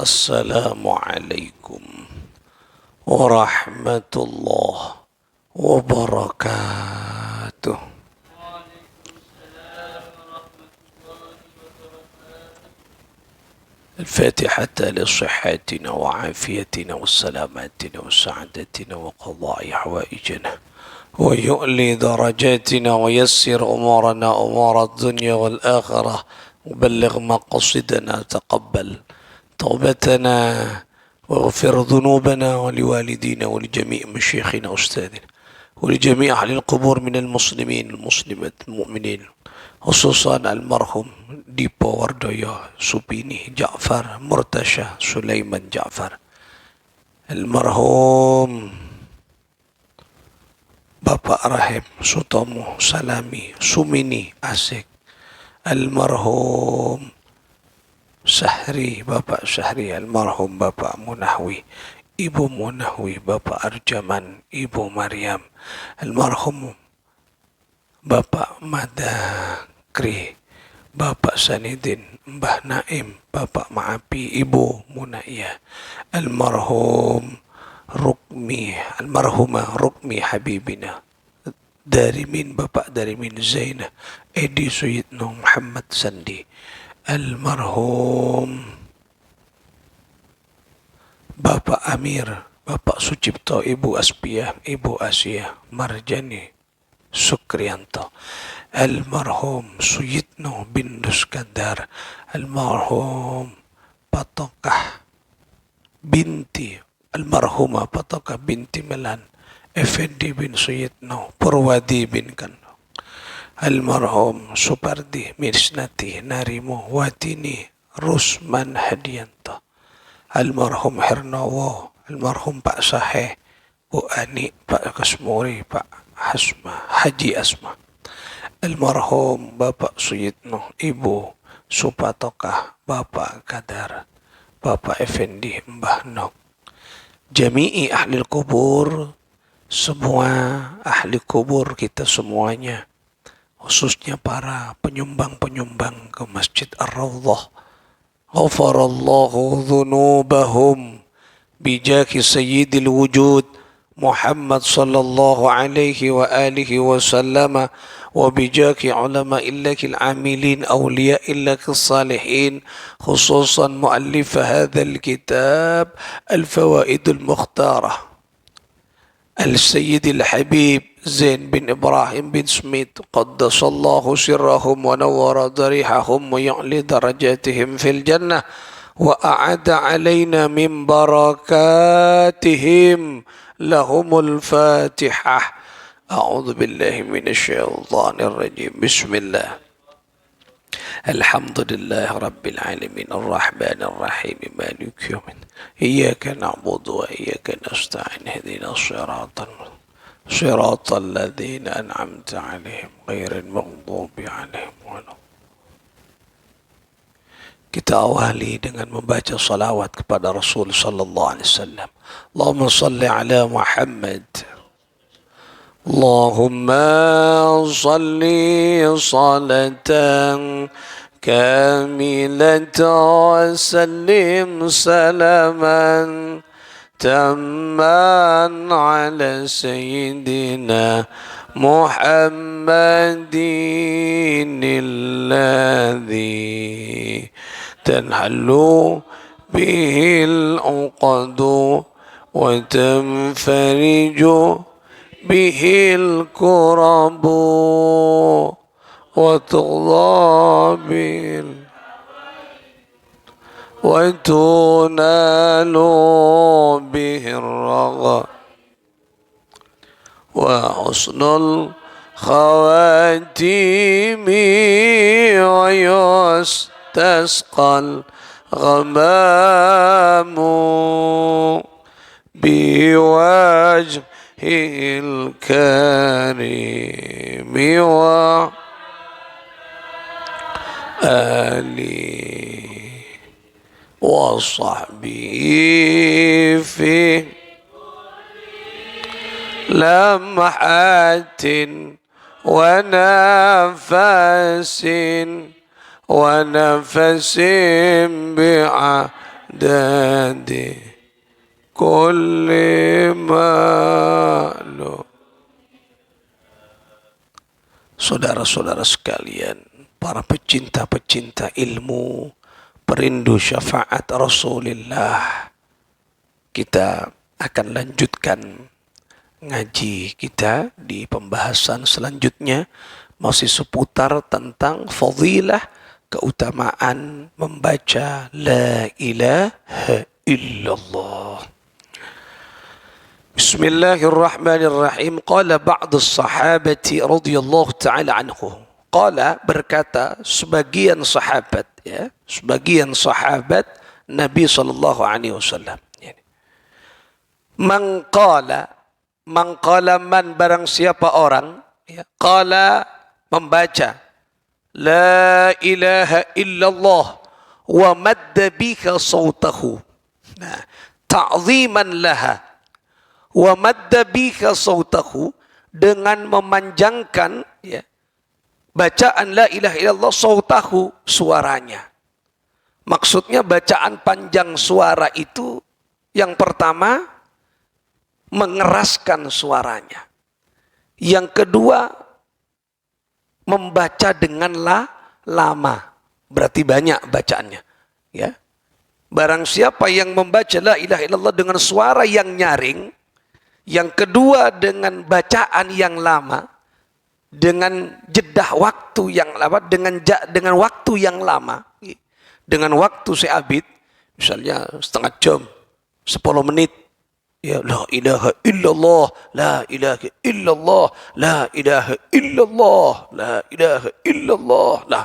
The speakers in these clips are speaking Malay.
Assalamualaikum warahmatullahi wabarakatuh. الفاتحة لصحتنا وعافيتنا وسلامتنا وسعادتنا وقضاء حوائجنا ويؤلي درجاتنا ويسر أمورنا أمور الدنيا والآخرة وبلغ مقصدنا. تقبل توبتنا واغفر ذنوبنا ولوالدينا ولجميع مشايخنا وأستاذنا ولجميع أهل القبور من المسلمين المسلمات المؤمنين، خصوصا المرحوم Dipo Wardoyo Supini Ja'far Murtasya Sulaiman Ja'far, almarhum Bapak Rahim Sutomo Salami Sumini Asik, almarhum Sahri Bapak Sahri, almarhum Bapak Munahwi, Ibu Munahwi, Bapak Arjaman, Ibu Maryam, almarhum Bapak Madakri, Bapak Sanidin, Mbah Naim, Bapak Maapi, Ibu Munaya, almarhum Rukmi, almarhumah Rukmi Habibina, Darimin, Bapak Darimin Zainah, Edi Suyitno, Muhammad Sandi, almarhum Bapak Amir, Bapak Sucipto, Ibu Aspiah, Ibu Asia Marjani Sukrianto, almarhum Suyitno bin Duskandar, almarhum Patokah binti, almarhumah Patokah binti Melan, Effendi bin Suyitno, Purwadi bin Kano, almarhum Supardi Misnati Narimo Watini Rusman Hadianto, almarhum Hernowo, almarhum Pak Sahe, Bu Ani, Pak Kasmuri, Pak Hasma, Haji Asma, almarhum Bapak Suyitno, Ibu Supatokah, Bapak Kadar, Bapak Effendi, Mbah Nok, jami'i ahli kubur, semua ahli kubur kita semuanya, khususnya para penyumbang-penyumbang ke Masjid Ar-Rawdah. Ghafarallahu dhunubahum bijaki sayyidil wujud Muhammad sallallahu alaihi wa alihi wa sallama wa bijaki ulama illakil amilin awliya illakil salihin, khususan muallif hadhal kitab al-fawaidul mukhtarah al-sayyid al-habib Zain bin Ibrahim bin Smith qaddasallahu sirrahum wa nawwara darihahum wa ya'li darajatihim fil jannah wa a'ada alaina min barakatihim lahumul fatihah. A'udzu billahi minasy syaithanir rajim. Bismillah. Alhamdulillah rabbil alamin arrahmanir rahim maliki yaumiddin. Iyyaka na'budu wa iyyaka nasta'in ihdinas siratal ladzina an'amta 'alaihim ghairil maghdubi 'alaihim waladdallin. Kita awali dengan membaca salawat kepada Rasul sallallahu alaihi wasallam. Allahumma salli ala Muhammad. Allahumma salli salatan kamilatan wa sallim salaman tamman ala sayyidina Muhammadin alladhi tanhallu bihil uqadu wa tanfariju bihil kurabu wa tughda bil wa tunalu bihir raga wa husnul khawatimi wa yustasqal ghamamu biwajhil karimi wa ali wa sahbihi fi lamhatin wa nafasin ونفس بعدد dadi kulli malu. Saudara-saudara sekalian, para pecinta-pecinta ilmu, perindu syafaat Rasulullah, kita akan lanjutkan ngaji kita di pembahasan selanjutnya, masih seputar tentang fadilah, keutamaan membaca la ilaha illallah. Bismillahirrahmanirrahim. Qala ba'du sahabati radhiyallahu ta'ala anhu. Qala, berkata sebagian sahabat, ya, sebagian sahabat Nabi sallallahu alaihi wasallam. Man qala man barang siapa orang, ya, qala membaca la ilaha illallah wa madda bika sautahu. Nah, ta'ziman laha wa madda bika sautahu, dengan memanjangkan, ya, bacaan la ilaha illallah, sautahu, suaranya. Maksudnya bacaan panjang suara itu yang pertama mengeraskan suaranya. Yang kedua membaca dengan lama, berarti banyak bacaannya, ya. Barang siapa yang membaca la ilaha illallah dengan suara yang nyaring, yang kedua dengan bacaan yang lama, dengan jedah waktu yang lama, dengan waktu yang lama, dengan waktu seabid, misalnya setengah jam, 10 menit, ya, la ilaha illallah, la ilaha illallah, la ilaha illallah, la ilaha illallah, lah,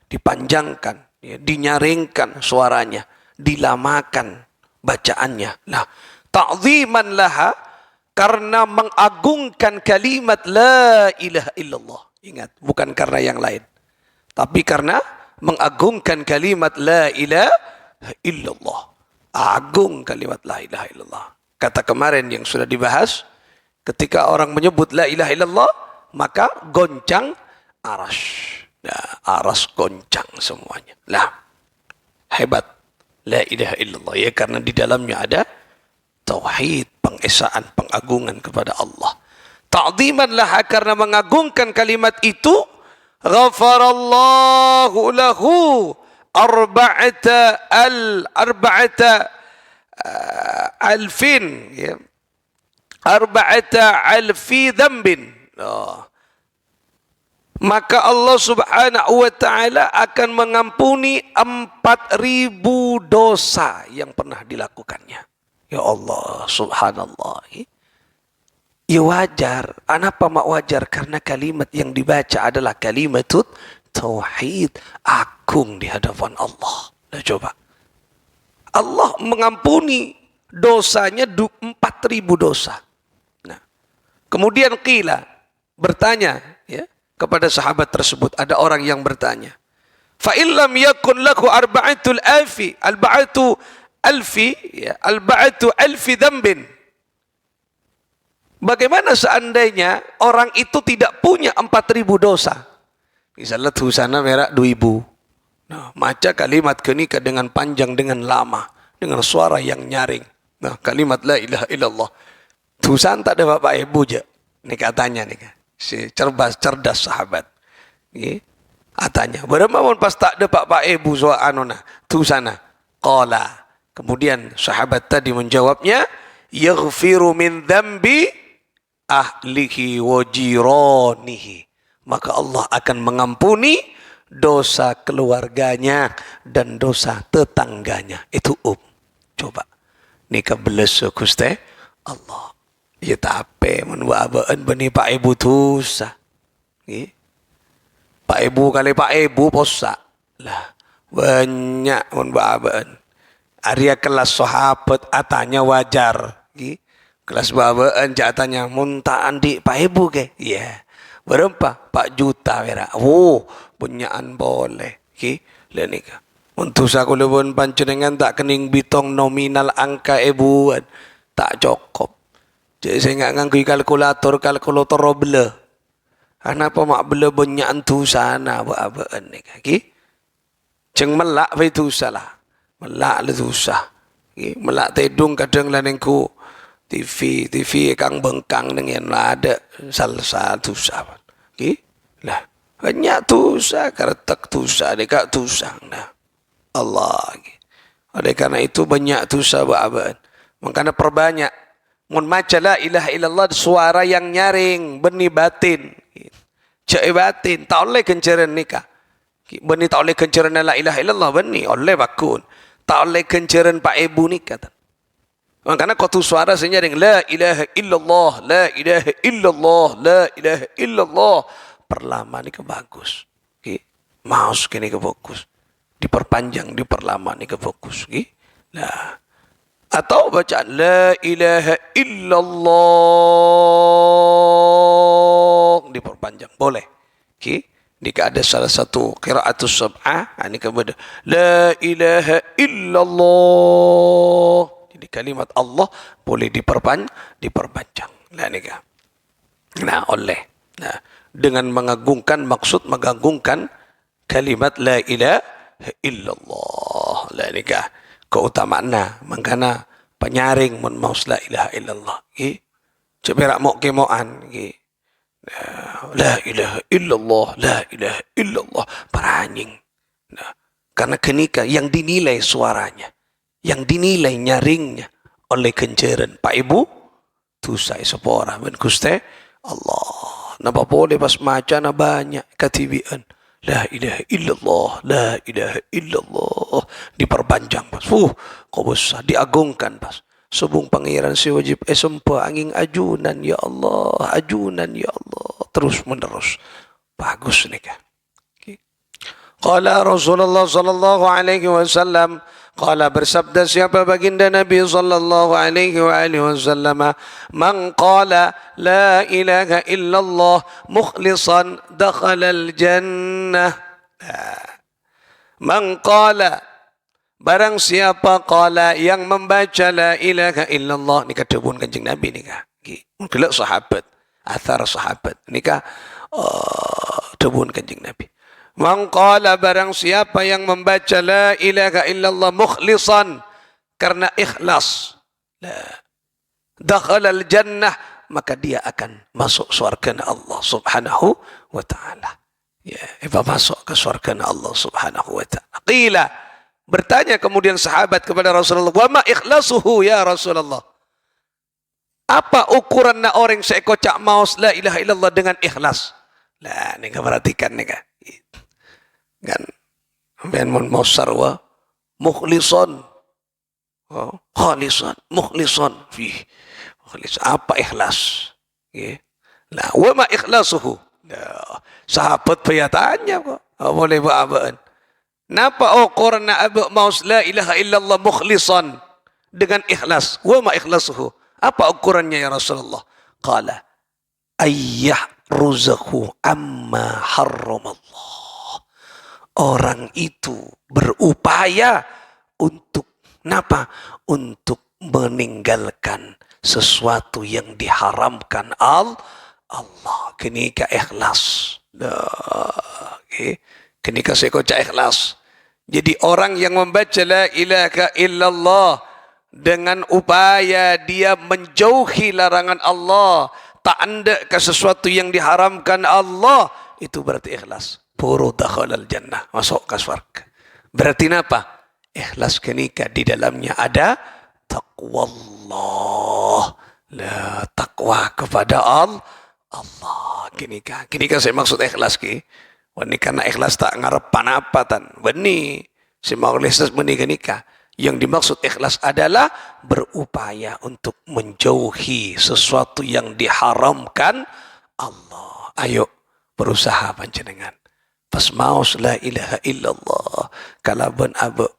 dipanjangkan, ya, dinyaringkan suaranya, dilamakan bacaannya, lah, ta'ziman laha, karena mengagungkan kalimat la ilaha illallah. Ingat, bukan karena yang lain, tapi karena mengagungkan kalimat la ilaha illallah. Agung kalimat la ilaha illallah. Kata kemarin yang sudah dibahas, ketika orang menyebut la ilaha illallah, maka goncang aras. Nah, aras goncang semuanya. Lah, hebat la ilaha illallah, ya, karena di dalamnya ada tauhid, pengesaan, pengagungan kepada Allah. Ta'ziman laha, karena mengagungkan kalimat itu, ghafarallahu lahu arba'ata alfin, ya, arba'ata alfi dzambin. Maka Allah subhanahu wa ta'ala akan mengampuni 4.000 dosa yang pernah dilakukannya. Ya Allah, subhanallah. Ya wajar. Kenapa mak wajar? Karena kalimat yang dibaca adalah kalimat tauhid, agung di hadapan Allah. Nah, coba. Allah mengampuni dosanya 4.000 dosa. Nah, kemudian qila, bertanya, ya, kepada sahabat tersebut, ada orang yang bertanya, fa illam yakun lahu arba'atul alfi dzambin. Bagaimana seandainya orang itu tidak punya 4.000 dosa? Misalnya dosanya merah 2.000. Nah, maca kalimat kenika dengan panjang, dengan lama, dengan suara yang nyaring. Nah, kalimat la ilaha illallah. Dosa tak ada bapak ibu je. Ini katanya nih, si cerdas sahabat. Ini katanya. Berapa pas tak ada bapak ibu soal anona dosana. Qala. Kemudian sahabat tadi menjawabnya, yaghfiru min dzambi ahlihi wa jiranihi. Maka Allah akan mengampuni dosa keluarganya dan dosa tetangganya. Itu coba. Nika beles Gusti Allah. Ya tape mun waabaan bani Pak Ibu dosa. Nggih. Pak Ibu kali Pak Ibu posa. Lah banyak mun waabaan. Arya kelas sahabat atanya wajar. Kelas babaan jatanya munta andi Pak Ibu ke? Iya. Berapa? Pak Juta wera. Oh, punyaan boleh. Lenika. Untuk saku lebon panjenengan tak kening bitong nominal angka ebuan. Tak cukup. Jadi saya nggak nganggu kalkulator roble. Kenapa mak bela punyaan tu sana babaan nika? Ceng melak itu salah. Melak le susah. Melak tedung kadang lanengku TV kang bengkang dengan ada salsa tusa. Lah banyak tusa karetak tusa dekat tusa. Nah Allah. Oleh karena itu banyak tusa ba'aban. Makanya perbanyak. Mun maca la ilaha illallah suara yang nyaring benih batin. Cek batin tak oleh kenceran nikah. Benih tak oleh kenceran la ilaha illallah benih oleh bakun. Tak oleh kenceran pak ibu nikah. Makanya kau tu suara senyaring la ilaha illallah, la ilaha illallah, la ilaha illallah. Perlama ni ke bagus. Maus kini ke fokus. Diperpanjang, diperlama ni ke fokus. Nah. Atau bacaan la ilaha illallah diperpanjang. Boleh. Jika ada salah satu qiraatus sab'ah, ini kepada la ilaha illallah. Jadi kalimat Allah boleh diperpanjang. Nah, oleh. Nah, dengan mengagungkan maksud mengagungkan kalimat la ilaha illallah. Lah nikah keutamaannya mangkana penyaring mun maus la ilaha illallah. Ceberak mok kemoan. La ilaha illallah, la ilaha illallah paranying. Nah, karena kenika yang dinilai suaranya, yang dinilai nyaringnya oleh kenceran Pak Ibu tu saya sepora ben Gusti Allah. Napa boleh pas maca na banyak katibian. La ilaha illallah, la ilaha illallah diperpanjang pas. Kau besar diagungkan pas. Subung pangeran si wajib sempa angin ajunan ya Allah, ajunan ya Allah terus menerus. Bagus ni kan. Qala Rasulullah sallallahu alaihi wasallam, qala bersabda siapa baginda Nabi sallallahu alaihi wasallam, man qala la ilaha illallah mukhlishan dakhala al-jannah. Man qala barang siapa qala yang membaca la ilaha illallah, ni kata pun Kanjeng Nabi ni kah. Kelak sahabat, athar sahabat ni kah tebun Kanjeng Nabi. Man qala barang siapa yang membaca la ilaha illallah mukhlishan karena ikhlas, dakhala al-jannah, maka dia akan masuk surga Allah Subhanahu wa taala. Ya, masuk ke surga Allah Subhanahu wa taala. Qila, bertanya kemudian sahabat kepada Rasulullah, "Wa ma ikhlasuhu ya Rasulullah?" Apa ukuran na orang seekocak maus la ilaha illallah dengan ikhlas? Lah, ni perhatikan ni kan. Kan ben mun mau sarwa mukhlisan, khalisan, mukhlisan fi mukhlis apa ikhlas. Lah wa ma ikhlasuhu. Sahabat tanya kok boleh buat napa qarna abu maus la ilaha illallah mukhlisan dengan ikhlas, wa ma ikhlasuhu, apa ukurannya ya Rasulullah? Qala ayyah ruzahu amma harramallah. Orang itu berupaya untuk napa? Untuk meninggalkan sesuatu yang diharamkan Allah. Kenika ikhlas. Kenika sekoca ikhlas. Jadi orang yang membaca la ilaha illallah dengan upaya dia menjauhi larangan Allah, tak anda ke sesuatu yang diharamkan Allah, itu berarti ikhlas. Puru dakhalal jannah, masuk ke surga. Berarti apa? Ikhlas kenika di dalamnya ada taqwa Allah. La taqwa kepada Allah. Kenika saya maksud ikhlas ki. Wani karena ikhlas tak ngarep panapatan. Beni si mau ikhlas beni kenika. Yang dimaksud ikhlas adalah berupaya untuk menjauhi sesuatu yang diharamkan Allah. Ayo berusaha panjenengan. Pas maus la ilaha illallah, kalau ben abu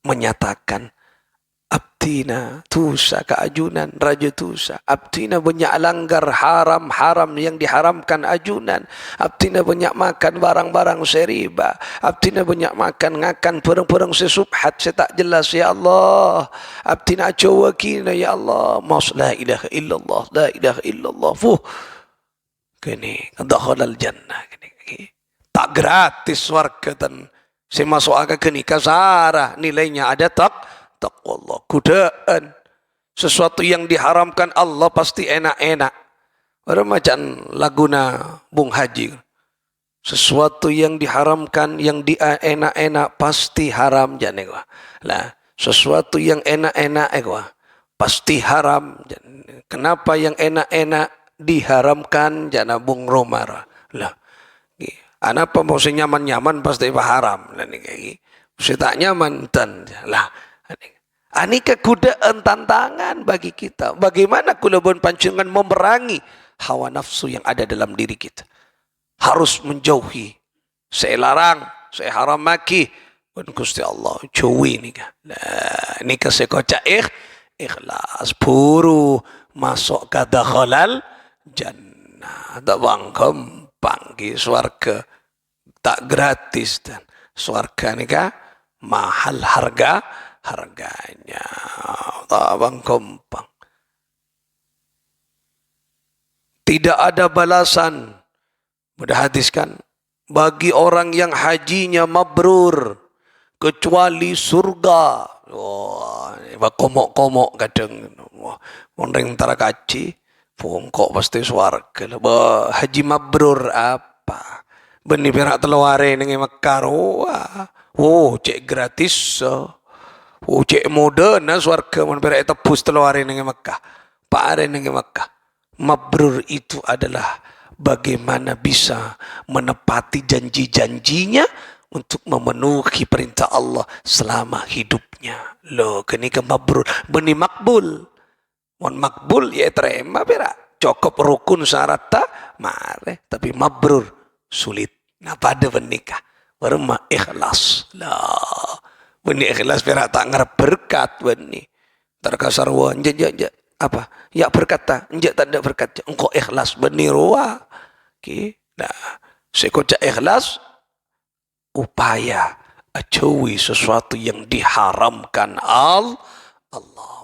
menyatakan abtina tusa keajunan raja tusa, abtina banyak langgar haram yang diharamkan ajunan, abtina banyak makan barang-barang seriba, abtina banyak makan ngakan perang-perang sesubhat saya tak jelas ya Allah, abtina cowakina ya Allah, maus la ilaha illallah, la ilaha illallah, kini dakhalal jannah, kini tak gratis warga dan saya masuk agak ke nikah zara nilainya ada taqwallah. Godaan. Sesuatu yang diharamkan Allah pasti enak-enak. Orang macam laguna Bung Haji. Sesuatu yang diharamkan, yang enak-enak pasti haram. Lah, sesuatu yang enak-enak pasti haram. Kenapa yang enak-enak diharamkan? Jana Bung Romar. Lah, kenapa mau nyaman-nyaman pasti haram. Lah ni saya tak nyaman dan lah. Ini kegodaan tantangan bagi kita. Bagaimana kulubun pancingan memerangi hawa nafsu yang ada dalam diri kita. Harus menjauhi. Saya larang, saya haram maki. Dan Gusti Allah jauhi ni kan. Nah, ni saya kocak ikhlas. Puru masuk ke dakhalal jannah. Tak bang gampang ki swarga. Tak gratis dan swarga ni kan mahal harganya. Tak bang gampang. Tidak ada balasan. Mudah hadis kan? Bagi orang yang hajinya mabrur. Kecuali surga. Wah, komok-komok kadang. Wah, mondeng tara kaci. Pungkok pasti swarga. Haji mabrur apa? Beni perak telaware nengi Mekar. Wah, oh, cek gratis. Oh, cek modern swarga. Mon perak tebus telaware nengi Mekah. Pare nengi Mekah. Mabrur itu adalah bagaimana bisa menepati janji-janjinya untuk memenuhi perintah Allah selama hidupnya. Loh, kenika mabrur. Beni makbul. Mon makbul ya terima berak. Cukup rukun syarat tak mare. Tapi mabrur sulit. Nah pada benikah. Berma ikhlas. Lah. Beni ikhlas berak tak ngarep berkat beni. Terkasar wan apa? Ya berkata, enjak tak ada berkat. Engkau ikhlas beni ruah. Okay. Nah, sekocak ikhlas upaya jauhi sesuatu yang diharamkan Allah.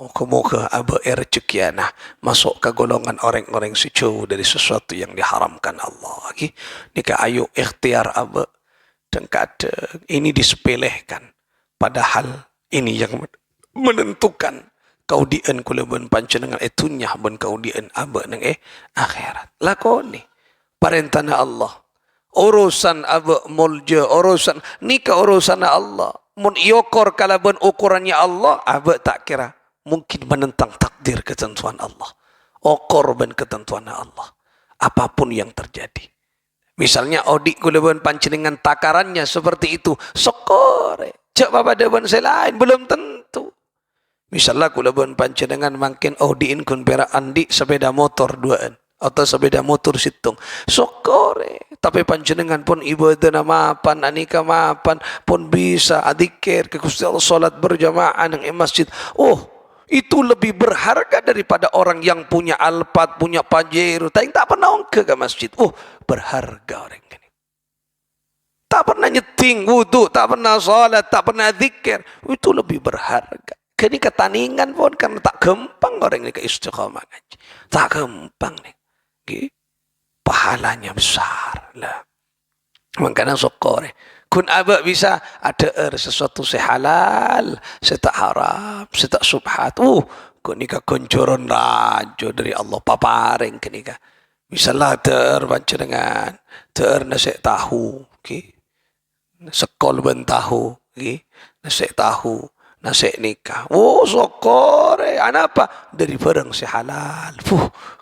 Moga-moga aba rezekiana masuk ke golongan orang-orang sejauh dari sesuatu yang diharamkan Allah. Okay. Nika ayo ikhtiar aba dan kadang ini disepelehkan. Padahal ini yang menentukan kaudian kulubun pancenengan etunya ben kaudian aba nang akhirat. Lakoni perintahna Allah. Urusan aba mulja, urusan nika urusan Allah. Mun iokor kalaban ukurannya Allah, aba tak kira mungkin menentang takdir ketentuan Allah. Okor ben ketentuan Allah. Apapun yang terjadi. Misalnya odik kulubun pancenengan takarannya seperti itu, sokore. Cak pada ban selain belum tentu. Misalnya kulubun pancenengan makin odiin kun pera andi sepeda motor duaan atau sepeda motor situng. Sokore. Tapi panjenengan pun ibadah mapan, anika mapan pun bisa adikir ke Gusti Allah salat berjamaah nang masjid. Oh, itu lebih berharga daripada orang yang punya Alphard, punya Pajero, tapi tak pernah ke masjid. Oh, berharga orang ini. Tak pernah nyeting wudu, tak pernah salat, tak pernah zikir. Itu lebih berharga. Kini ketaningan pun karena tak gampang orang ini ke istiqamah ngaji. Tak gampang nih. Okay. Pahalanya besar lah. Makanya sokore. Kun aba bisa ada sesuatu sehalal, setak haram, setak subhat. Kun nika koncoron rajo dari Allah paparing kenika. Misalnya terbanca dengan nasi tahu, okay. Sekol ben tahu, okay. Nasi tahu, nasi nikah. Sokore. Apa? Dari barang sehalal.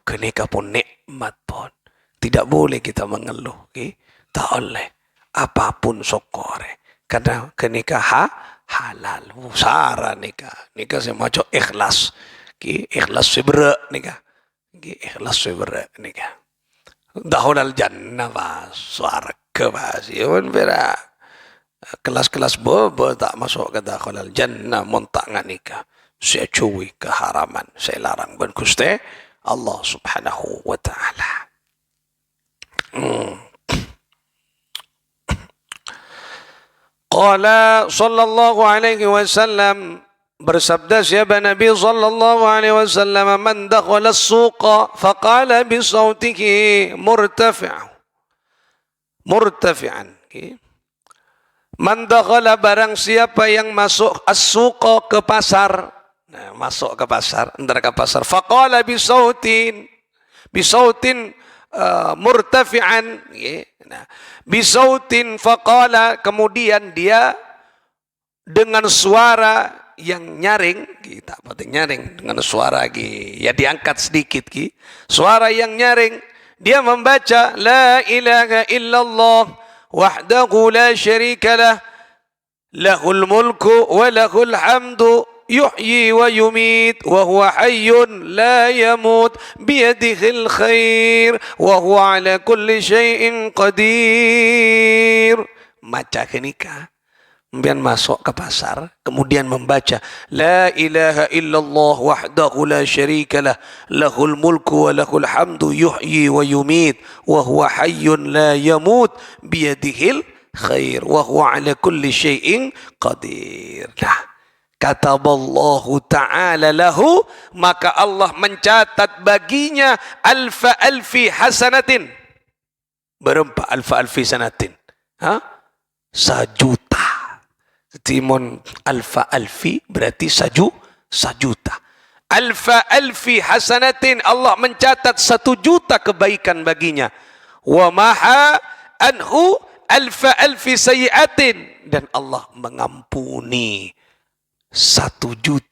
Kenika pun nikmat pun. Tidak boleh kita mengeluh. Okay? Tak boleh. Apapun sokore. Karena kenikah halal. Sara nikah. Nikah semacam ikhlas. Okay? Ikhlas seberak nikah. Okay? Ikhlas seberak nikah. Dahulal jannah pas. Suarga pas. Iwan berak. Kelas-kelas bobo tak masuk ke dahulal jannah. Montak ngan nikah. Saya cuwi keharaman. Saya larang. Ben Gusti Allah subhanahu wa ta'ala. Qala sallallahu alaihi wasallam bersabda siapa Nabi sallallahu alaihi wasallam man dakhala as-suqa faqala bi sautihi murtafi'an Man dakhala barang siapa yang masuk as-suqa ke pasar. Nah, masuk ke pasar, antara ke pasar. Faqala bisautin murtafi'an. Nah, bisautin faqala, kemudian dia dengan suara yang nyaring, kita penting nyaring dengan suara ya diangkat sedikit suara yang nyaring, dia membaca la ilaha illallah wahdahu la syarika lah lahul mulku wa lahul hamdu yuhyi wa yumit wa huwa hayyun la yamut biyadihil khair wa huwa ala kulli syai'in qadir. Maca kenika kemudian masuk ke pasar, kemudian membaca la ilaha illallah wahdahu la syarika lah lahul mulku wa lahul hamdu yuhyi wa yumit wa huwa hayyun la yamut biyadihil khair wa huwa ala kulli syai'in qadir. Nah, kataballahu ta'ala lahu, maka Allah mencatat baginya alfi hasanatin, berapa alfi sanatin, sajuta. Timon alfi berarti sajuta. Alfi hasanatin, Allah mencatat 1.000.000 kebaikan baginya. Wa maha anhu alfi sayyiatin, dan Allah mengampuni 1.000.000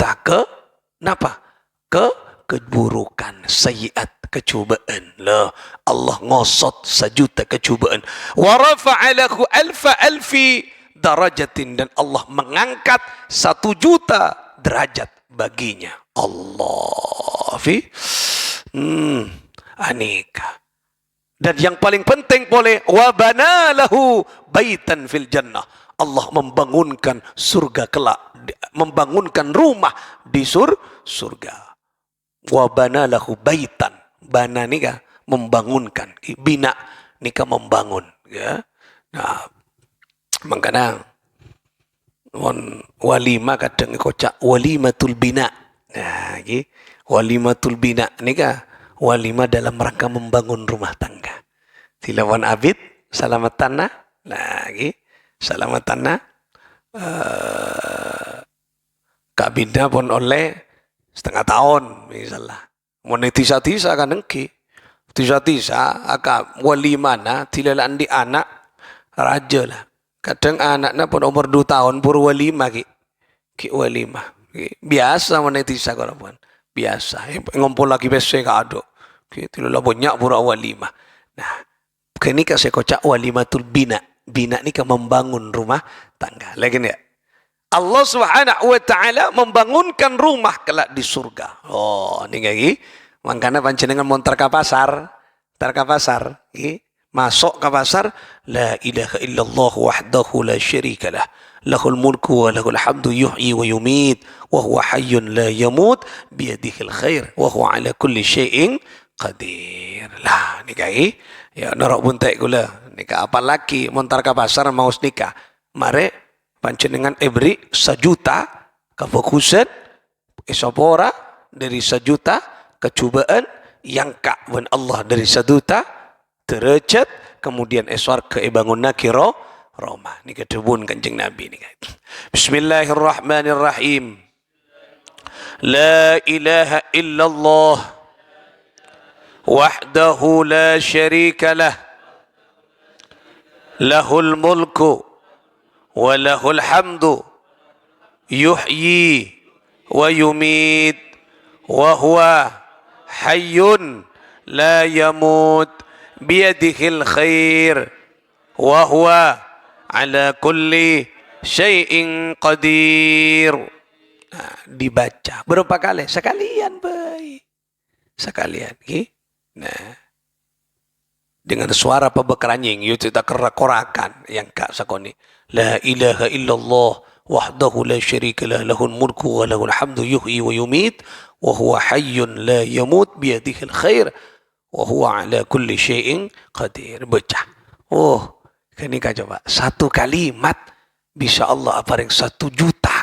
keburukan, sayyiat, kecubaan. Lah, Allah ngosot 1.000.000 kecubaan. Wa rafa'a lahu alfi darajatin, dan Allah mengangkat 1.000.000 derajat baginya. Allah aneka. Dan yang paling penting boleh wa banalahu baitan fil jannah, Allah membangunkan surga kelak, membangunkan rumah di surga. Wa banalahu baitan, bana nika membangunkan, bina nika membangun, ya. Nah, makanya walima kadang kocak walimatul bina. Nah, walimatul bina nika walima dalam rangka membangun rumah tangga. Tilawan abid selamat tanah. Nah, selamat tanah. Kabinda pun oleh setengah tahun misalnya. Monetisa-tisa kan engki. Tisa-tisa aka walimana tilalan di anak raja lah. Kadang anaknya pun umur 2 tahun pur walima ki walima. Biasa monetisa kalau pun. Biasa. Ngumpul lagi besok kado. Gitu lah banyak pura walima. Nah, kini kasih kocak walimatul bina. Bina ni kan membangun rumah tangga. Lagi ni. Allah Subhanahu wa taala membangunkan rumah kelak di surga. Oh, ni lagi. Makanya panjenengan montar ke pasar. Masuk ke pasar, la ilaha illallah wahdahu la syarika lah lahul mulku wa lahul hamdu yuhyi wa yumit wa huwa hayyun la yamut biyadihil khair wa huwa ala kulli syai'in qadir. Lah nikai ya norok buntai kula nika apa laki montar ke pasar mau nikah mare panjenengan beri 1.000.000 kefokusan isopora dari 1.000.000 kecubaan yang ka'wan Allah dari 1.000.000 derajat, kemudian eswar ke bangun nakiro Roma. Ini kedebun Kanjeng Nabi ini. Bismillahirrahmanirrahim. La ilaha illallah wahdahu la syarika lah lahul mulku wa lahul hamdu yuhyi wa yumit wa huwa hayyun la yamut biyadihil khair wa huwa ala kulli syai'in qadir. Nah, dibaca berapa kali? Sekalian, baik. Sekalian, nah. Dengan suara pebekeranying, itu kita korakan yang kak sakoni. La ilaha illallah wahdahu la syarika lah lahul mulku wa lahul hamdu yuhyi wa yumit wa huwa hayyun la yamut biyadihil khair wa huwa ala kulli syai'in qadir. Baca. Oh, ini kan coba. 1 kalimat bisa Allah aparing 1.000.000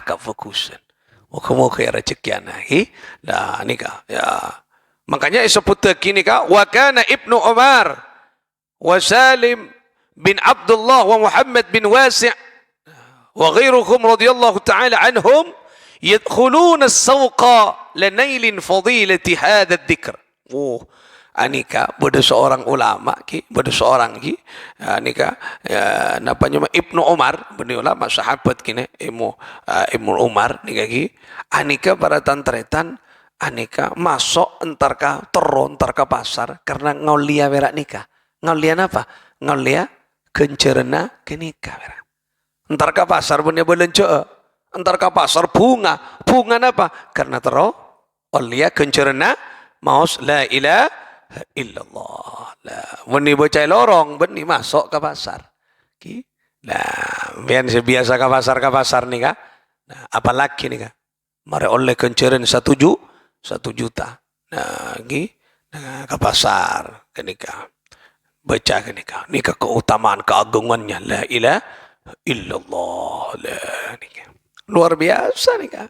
kefokusan. Oh, kamu kaya rezeki anak. Nah, ini kah. Ya. Makanya disebut kini kah. Wa kana Ibnu Umar wa Salim bin Abdullah wa Muhammad bin Wasi'. Wa ghairuhum radhiyallahu ta'ala anhum yadkhuluna as-sawqa lanailin fadilati hadha ad-dhikr. Oh, anika bada seorang ulama ki, bada seorang ki anika napanya Ibnu Umar, bani ulama sahabat kini Ibnu Umar nika ki anika para tantretan anika masuk entarka teron entarka pasar karena ngaulia berak nikah. Ngaulia apa? Ngaulia kencerna kenika berak. Entarka pasar punya belanja, entarka pasar bunga apa? Karena tero aulia kencerna maus la ilaha illallah. Lah, beni bocah lorong beni masuk ke pasar. Ki. Lah, biasa ke pasar nih kah? Nah, apalagi nih kah? Mari oleh kenceren 1 juta. Nah, nah, ke pasar kenika. Baca kenika. Nika keutamaan keagungannya la ilaha illallah. Lah nika. Luar biasa nika.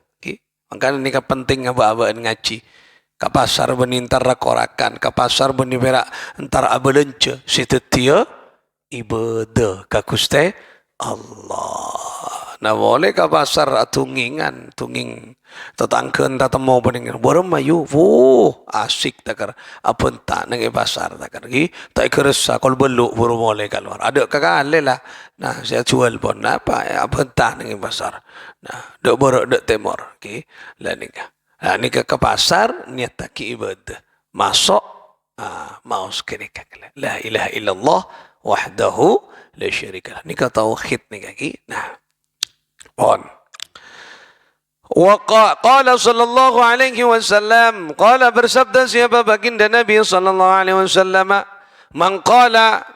Makanya nika penting aba-abaan ngaji. Ke pasar benintar rakorakan, ke pasar benibera entar abelenca sitetia ibadah ka Gusti Allah. Nah boleh ke pasar tunging tetangkeun tatemo bening borem mayu. Asik takar apun tak nang pasar takar gi tak keresa kol beluk buru boleh keluar. Ada kakale lah. Nah saya jual pun apa ya apun tak nang pasar. Nah dok borok dok temor gi lah nikah. Nah, ni ke pasar niat tak ibadah masuk maus kenika la ilaha illallah wahdahu la syarikalah ni ka tauhid ni kaki. Nah on wa qala sallallahu alaihi wasallam qala bersabda siapa baginda Nabi sallallahu alaihi wasallam man qala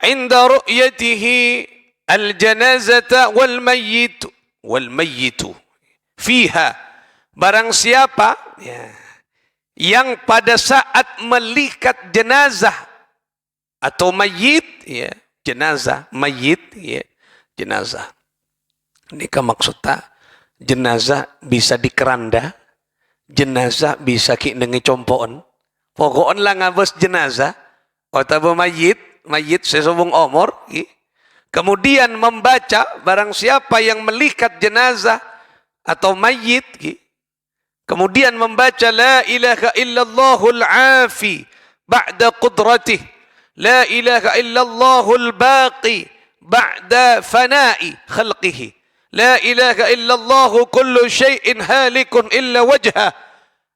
inda ru'yatihi al janazata wal mayyitu fiha. Barang siapa yang pada saat melihat jenazah atau mayit, jenazah, mayit, jenazah. Ini kan maksudnya jenazah bisa dikeranda, jenazah bisa dengi compon. Pokoknya lah ngabas jenazah atau mayit sesumbung umur. Kemudian membaca barang siapa yang melihat jenazah atau mayit. Kemudian membaca la ilaha illallahul afi ba'da qudratihi la ilaha illallahul baqi ba'da fana'i khalqihi la ilaha illallah kullu syai'in halikun illa wajha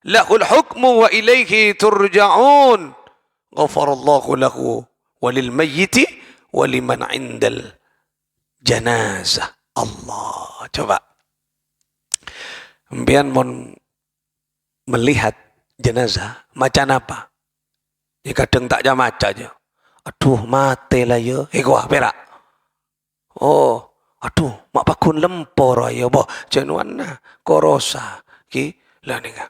lahul hukmu wa ilaihi turja'un ghafarallahu lahu walil mayyiti waliman 'indal janazah. Allah, coba Mbian mon melihat jenazah macam apa? Ya kadang tak jam maca aja. Aduh mati lah ya. Wah perak. Oh, aduh mak pakun lempor ya boh. Jenuan na korosa. Ki lah ni ka.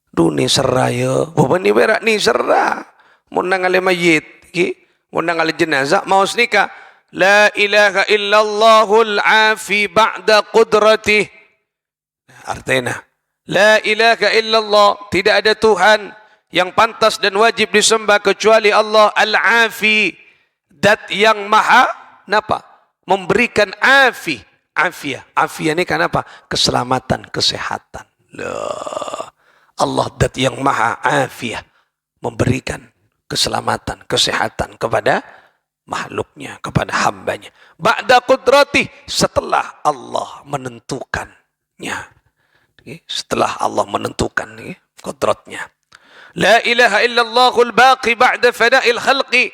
Duni seraya. Boh ni perak ni serah. Munang ale mayit. Ki munang ale jenazah maus nikah. La ilaha illallahul afi ba'da qudratihi. Artinya la ilaha illallah, tidak ada Tuhan yang pantas dan wajib disembah kecuali Allah al-afi, dat yang maha napa? Memberikan afiyah ini kan apa? Keselamatan, kesehatan. Allah dat yang maha afiyah, memberikan keselamatan, kesehatan kepada makhluknya, kepada hambanya. Ba'da qudrati, setelah Allah menentukannya. Setelah Allah menentukan kodratnya. La ilaha illallahul baqi ba'da fana'il khalqi.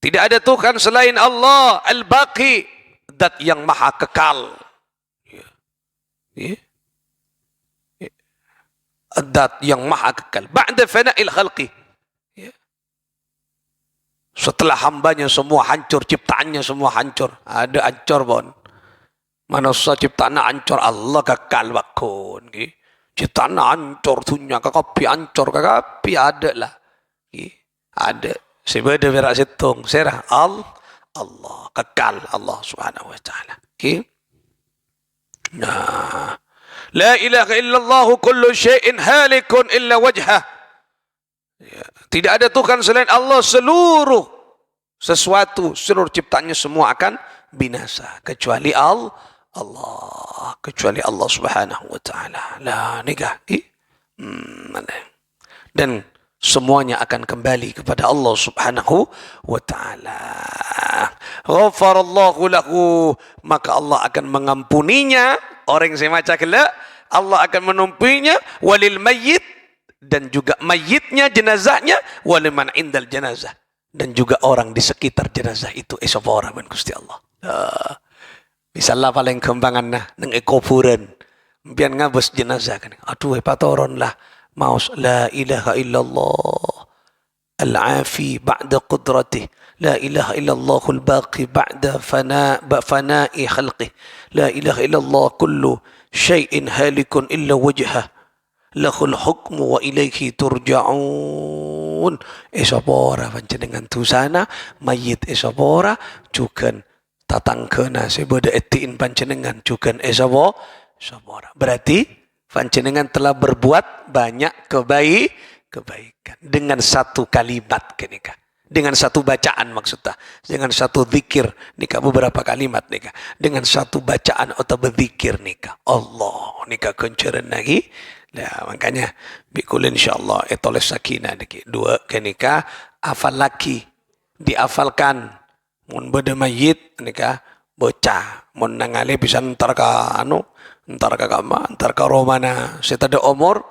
Tidak ada Tuhan selain Allah al-baqi, dat yang maha kekal. Dat yang maha kekal ba'da fana'il khalqi. Setelah hambanya semua hancur, ciptaannya semua hancur. Ada hancur pun. Manusia ciptaan hancur, Allah kekal bakun. Ciptaan hancur, dunia kekapi hancur, kekapi ada lah. Ada. Sebeda berak situng, serah Allah kekal, Allah subhanahu wa ta'ala. Nah, la ilaha illallah kullu syai'in halikun illa wajhah. Tidak ada Tuhan selain Allah, seluruh sesuatu, seluruh ciptaannya semua akan binasa kecuali Allah, kecuali Allah Subhanahu wa taala. Lah nikah. Dan semuanya akan kembali kepada Allah Subhanahu wa taala. Ghafarallahu lahu, maka Allah akan mengampuninya orang yang semacam kelak. Allah akan menumpuinya walil mayyit, dan juga mayitnya, jenazahnya, waliman indal jenazah, dan juga orang di sekitar jenazah itu esopora ben Gusti Allah. Misalnya paling kembangan nah nang kuburan biar ngabus jenazah kan, aduh patoron lah maus la ilaha illallah al-afi ba'da qudratihi, la ilaha illallah al-baqi ba'da fana'i khalqih, la ilaha illallah kullu syai'in halikun illa wajhah, lahul hukmu wa ilaihi turja'un. Esopora panjenengan tusana mayit esopora jugan tatangkena sebeda etiin panjenengan jugan esopora. Berarti panjenengan telah berbuat banyak kebaikan dengan satu kalimat kenika, dengan satu bacaan maksudnya, dengan satu zikir nikah, beberapa kalimat nikah, dengan satu bacaan atau berzikir nikah Allah nikah kenceran lagi. Nah, makanya bikul insyaallah etoles sakinah niki dua kenika hafal laki diafalkan mun beda mayit nikah bocah mun nangale bisa ntar ka kama ntar ka romana setada umur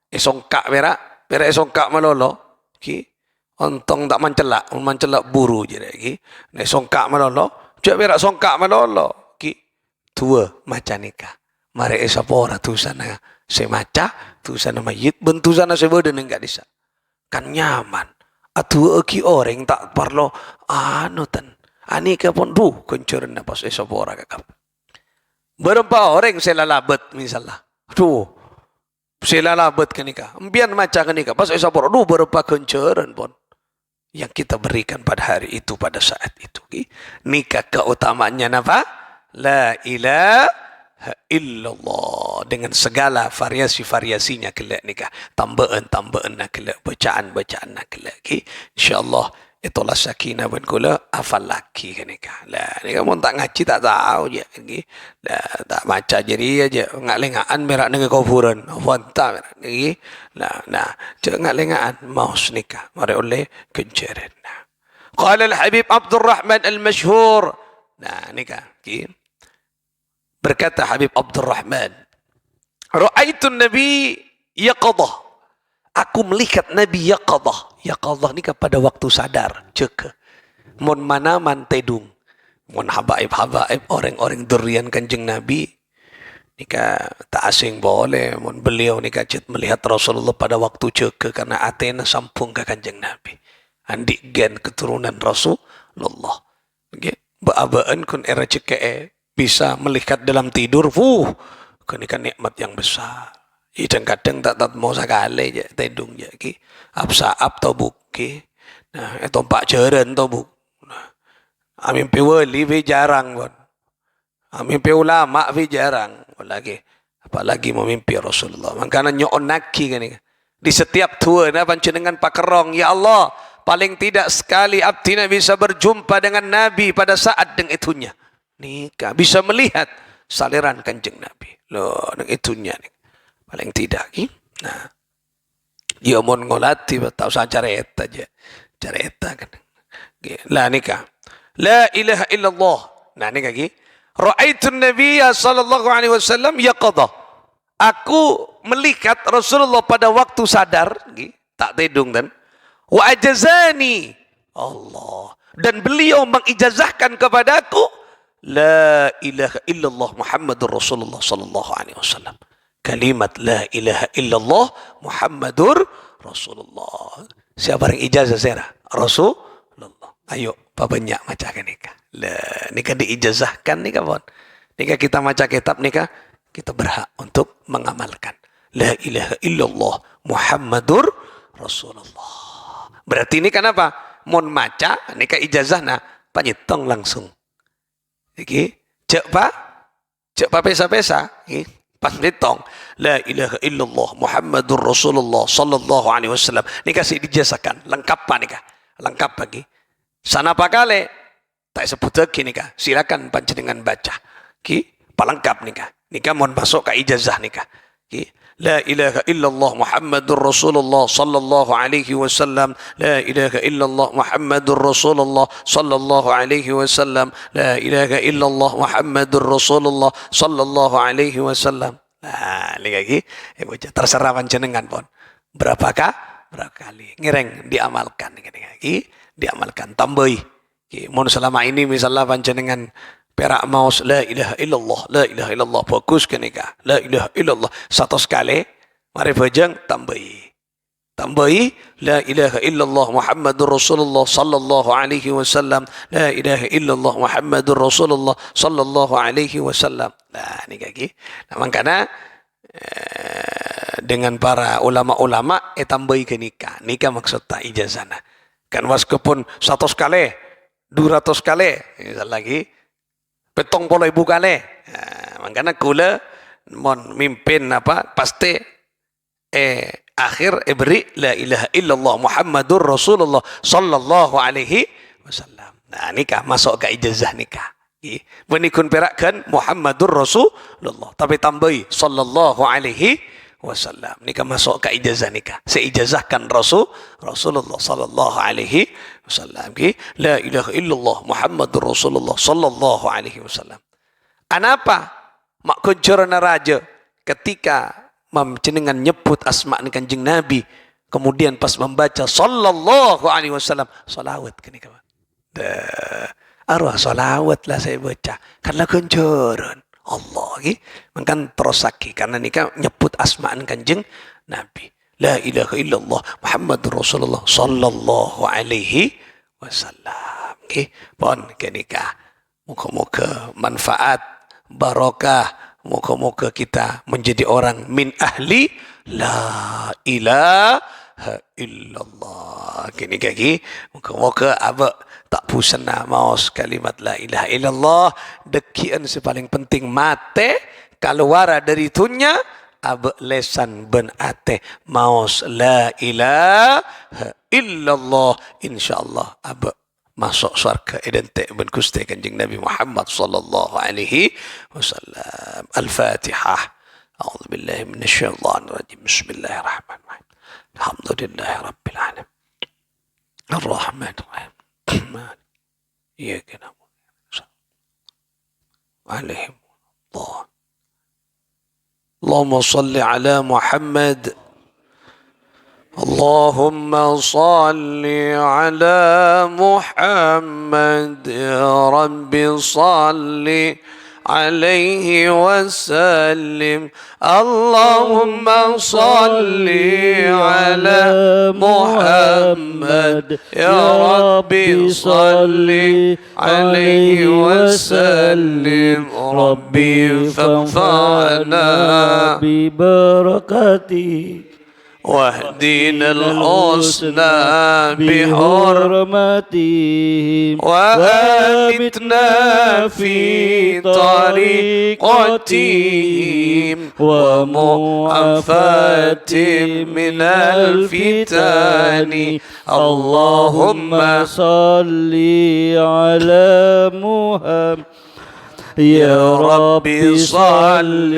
esongkak pera esongkak malolo ki ontong tak mancelak buru je ki ne songkak malolo cak pera songkak malolo ki tua maca nikah mare esapora tu sana semaca tu sana mayit bentu sana sebeda enggak bisa kan nyaman atu ki orang tak parlo tan ani ka pon kencuran pas esapora kakap berapa orang selalabet misalnya selalabet kenika empian maca kenika pas esapora berapa kencuran pon yang kita berikan pada hari itu, pada saat itu. Nikah keutamaannya apa? La ilaha illallah. Dengan segala variasi-variasinya kelak nikah. Tambahan nak kelak. Bacaan nak kelak. InsyaAllah itulah sakinah ben kula hafal laki kan nikah. Lah nikah mun tak ngaji tak tahu je. Lah tak baca jadi aja ngak-lengaan merak dengan kuburan. Wanta merak ni. Nah, cak ngak-lengaan maus nikah. Mari oleh kenceran. Qala al-Habib Abdul Rahman al-Mashhur. Nah, nikah. Berkata Habib Abdul Rahman, "Ra'aitun Nabi yaqadah." Aku melihat Nabi yaqadah. Yaqadah ni pada waktu sadar. Cek. Mon mana man tedung. Mon habaib orang-orang durian kanjeng Nabi. Nika tak asing boleh. Mon beliau nika cet melihat Rasulullah pada waktu cek. Karena Athena sampung ke kanjeng Nabi. Andik gen keturunan Rasulullah. Baabaan kun era ceke bisa melihat dalam tidur. Kenika nikmat yang besar. Kadang-kadang tak mau sekali je tedung je ki apsaap to buki nah itu pak jeren to buk amin pewali we jarang pun amin ulama we jarang apalagi memimpi Rasulullah makanya nyoon naki kan di setiap tua na panjenengan pakerong ya Allah paling tidak sekali abdina bisa berjumpa dengan Nabi pada saat dengan itunya nikah bisa melihat saliran kanjeng Nabi loh dengan itunya nih paling tidak nah dia mau ngolati tahu saja cerita kan la nikah la ilaha illallah nah nikah ra'aitun nabiyya sallallahu alaihi wasallam yaqadha aku melihat Rasulullah pada waktu sadar tak tedung dan wa ajazani Allah dan beliau mengijazahkan kepadaku la ilaha illallah Muhammadur Rasulullah sallallahu alaihi wasallam kalimat la ilaha illallah Muhammadur Rasulullah. Siapa yang ijazah saya? Rasulullah. Ayo, banyak macam nikah. Lah, nikah diijazahkan nikah pun. Nikah kita maca kitab nikah kita berhak untuk mengamalkan. La ilaha illallah Muhammadur Rasulullah. Berarti ini kenapa? Mon maca nikah ijazahna panyitong langsung. Iki cek pa pesa-pesa, pas ditong la ilaha illallah Muhammadur Rasulullah sallallahu alaihi wasallam nikah dijazahkan lengkap nikah lengkap bagi sana pakale Tak sebut lagi nikah. Silakan panjenengan baca. Pelengkap nikah. Nikah mohon masuk ke ijazah nikah. La ilaha illallah Muhammadur Rasulullah sallallahu alaihi wasallam. La ilaha illallah Muhammadur Rasulullah sallallahu alaihi wasallam. La ilaha illallah Muhammadur Rasulullah sallallahu alaihi wasallam. Nah, ini lagi. Terserah panjenengan pun. Berapakah? Berapa kali? Ngereng diamalkan. Diamalkan. Tambahi. Mohon selama ini misalnya panjenengan perak maus la ilaha illallah fokus ke nikah la ilaha illallah satu sekali mari bajang tambahi la ilaha illallah Muhammadur Rasulullah sallallahu alaihi wasallam la ilaha illallah Muhammadur Rasulullah sallallahu alaihi wasallam. Nah ini kaki nah, makanya dengan para ulama-ulama tambahi ke nikah maksudnya ijazana kan waskepun satu sekali 200 kali misal lagi petong polo ibu kali. Nah, makanya kula mon mimpin apa pasti akhir beri la ilaha illallah Muhammadur Rasulullah sallallahu alaihi wasallam. Nah nikah masuk ke ijazah nikah. Menikun perakkan Muhammadur Rasulullah tapi tambahi sallallahu alaihi wasallam. Nikah masuk ke ijazah nikah. Seijazahkan Rasulullah sallallahu alaihi wasallam. La ilaha illallah Muhammadur Rasulullah sallallahu alaihi wasallam. Anapa mak kunjurna raja ketika jenengan nyebut asma ni Kanjeng Nabi kemudian pas membaca sallallahu alaihi wasallam salawat kini kawan. Arwah salawat lah saya baca karena kunjurun Allah makan terus lagi karena nikah nyebut asma ni Kanjeng Nabi. La ilaha illallah Muhammadur Rasulullah sallallahu alaihi wasallam. Pon ke nikah. Moga-moga manfaat, barokah, moga-moga kita menjadi orang min ahli la ilaha illallah. Kini kaki, moga-moga abak tak pusana maus kalimat la ilaha illallah. Dekian sepaling penting mate keluar dari tunya abak lesan ben ate maus la ilaha illallah insyaallah abak masuk surga identik ben Gusti Kanjeng Nabi Muhammad sallallahu alaihi wasallam. Al-Fatihah. A'udzu billahi minasyaitonir rajim. Bismillahirrahmanirrahim. Alhamdulillahi rabbil alamin. Ar-Rahmanir Rahim. Iyyaka na'budu wa alaihim. Allahumma salli ala Muhammad. اللهم صل على محمد يا رب صل عليه وسلم اللهم صل على محمد يا رب صل عليه وسلم ربي فانفعنا ببركاته واهدنا الحسنى بحرمتهم وأمتنا في طريقتهم ومعافاة من الفتن اللهم صل على محمد يا رب صل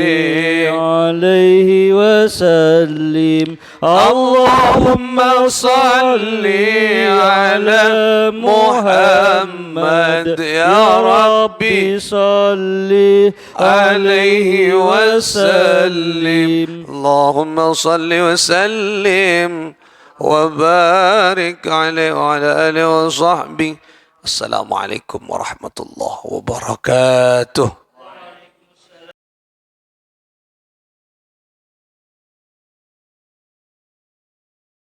عليه وسلم اللهم صل على محمد يا رب صل عليه وسلم اللهم صل وسلم وبارك عليه وعلى آله وصحبه. Assalamualaikum warahmatullahi wabarakatuh.